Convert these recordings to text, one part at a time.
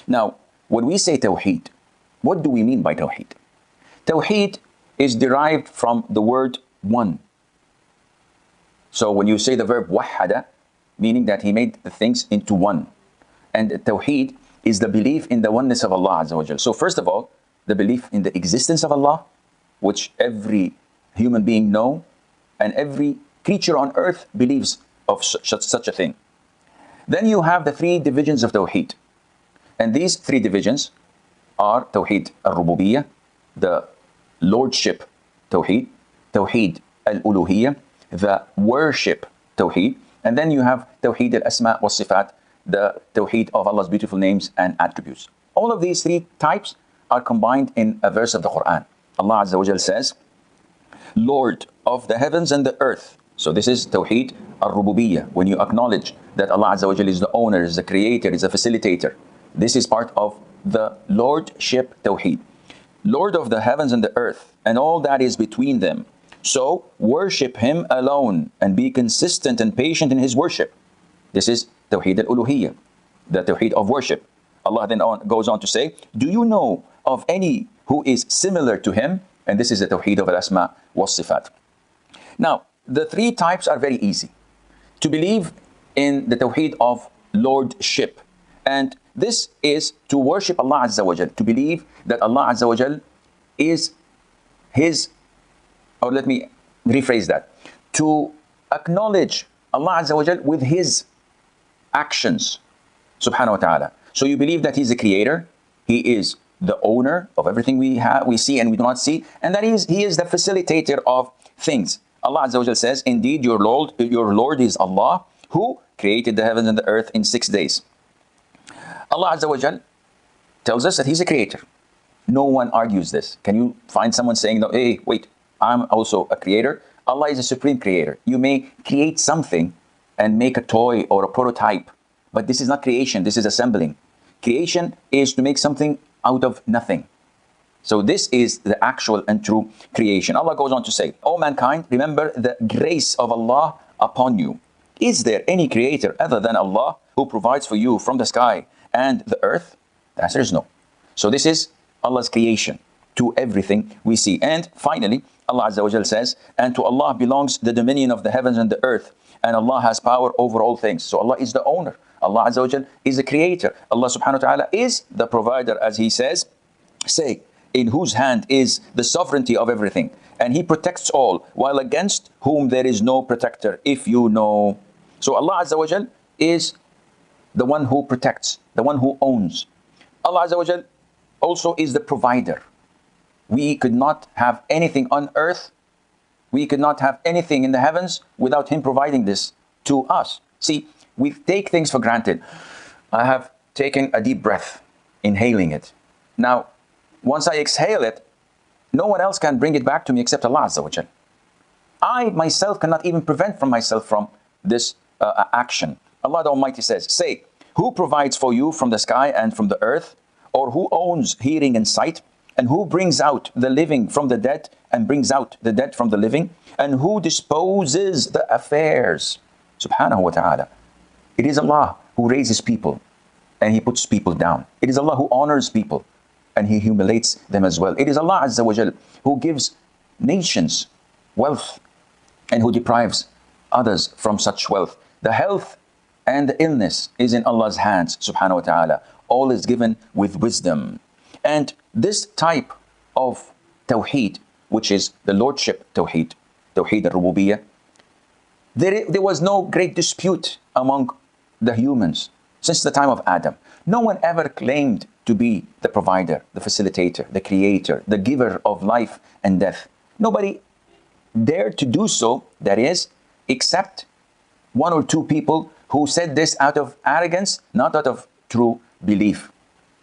Now, when we say Tawheed, what do we mean by Tawheed? Tawheed is derived from the word one. So when you say the verb wahada, meaning that he made the things into one. And Tawheed is the belief in the oneness of Allah Azza wa Jal. So first of all, the belief in the existence of Allah, which every human being know, and every creature on earth believes of such a thing. Then you have the three divisions of Tawheed. And these three divisions are Tawheed al-Rububiyyah, the Lordship Tawheed, Tawheed al-Uluhiyyah, the Worship Tawheed, and then you have Tawheed al-Asma wa Sifat, the Tawheed of Allah's beautiful names and attributes. All of these three types are combined in a verse of the Quran. Allah Azza wa Jal says, Lord of the heavens and the earth. So this is Tawheed al-Rububiyyah, when you acknowledge that Allah Azza wa Jal is the owner, is the creator, is a facilitator. This is part of the Lordship Tawheed. Lord of the heavens and the earth, and all that is between them. So worship Him alone and be consistent and patient in His worship. This is Tawheed al-Uluhiyyah, the Tawheed of worship. Allah then goes on to say, do you know of any who is similar to Him? And this is the Tawheed of al-Asma wa Sifat. Now, the three types are very easy. To believe in the Tawheed of Lordship. And this is to worship Allah Azza wa Jal, to believe that Allah Azza wa Jal is His, or let me rephrase that, to acknowledge Allah Azza wa Jal with His actions, subhanahu wa ta'ala. So you believe that He's the creator, He is the owner of everything we see and we do not see, and that He is the facilitator of things. Allah Azza wa Jal says, indeed your Lord is Allah, who created the heavens and the earth in 6 days. Allah Azza wa Jal tells us that He's a creator. No one argues this. Can you find someone saying, no, hey, wait, I'm also a creator? Allah is a supreme creator. You may create something and make a toy or a prototype, but this is not creation, this is assembling. Creation is to make something out of nothing. So this is the actual and true creation. Allah goes on to say, O mankind, remember the grace of Allah upon you. Is there any creator other than Allah who provides for you from the sky and the earth? The answer is no. So this is Allah's creation to everything we see. And finally, Allah Azza wa Jal says, and to Allah belongs the dominion of the heavens and the earth, and Allah has power over all things. So Allah is the owner. Allah Azza wa Jal is the creator. Allah subhanahu wa ta'ala is the provider, as He says, say, in whose hand is the sovereignty of everything, and He protects all, while against whom there is no protector, if you know. So Allah Azza wa Jal is the one who protects, the one who owns. Allah Azza wa Jal also is the provider. We could not have anything on earth, we could not have anything in the heavens without Him providing this to us. See, we take things for granted. I have taken a deep breath, inhaling it. Now, once I exhale it, no one else can bring it back to me except Allah Azza wa Jal. I myself cannot even prevent from myself from this action. Allah the Almighty says, say, who provides for you from the sky and from the earth, or who owns hearing and sight, and who brings out the living from the dead and brings out the dead from the living, and who disposes the affairs, subhanahu wa ta'ala. It is Allah who raises people and He puts people down. It is Allah who honors people and He humiliates them as well. It is Allah Azza wa Jal who gives nations wealth and who deprives others from such wealth. The health and the illness is in Allah's hands, subhanahu wa ta'ala. All is given with wisdom. And this type of Tawheed, which is the Lordship Tawheed, Tawheed al-Rububiyyah, there was no great dispute among the humans since the time of Adam. No one ever claimed to be the provider, the facilitator, the creator, the giver of life and death. Nobody dared to do so, that is, except one or two people who said this out of arrogance, not out of true belief.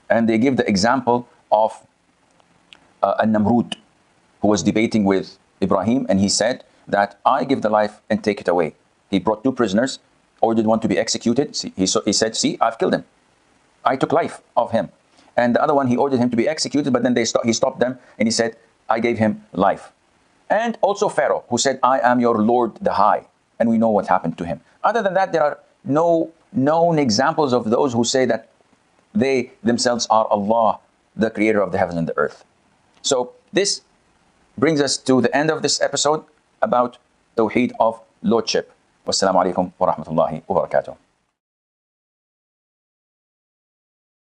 And they give the example of Namrud, who was debating with Ibrahim, and he said that I give the life and take it away. He brought two prisoners, ordered one to be executed. He said, see, I've killed him. I took life of him. And the other one, he ordered him to be executed, but then he stopped them, and he said, I gave him life. And also Pharaoh, who said, I am your Lord the High. And we know what happened to him. Other than that, there are no known examples of those who say that they themselves are Allah, the creator of the heavens and the earth. So this brings us to the end of this episode about Tawheed of Lordship. Wassalamu alaikum wa rahmatullahi wa barakatuh.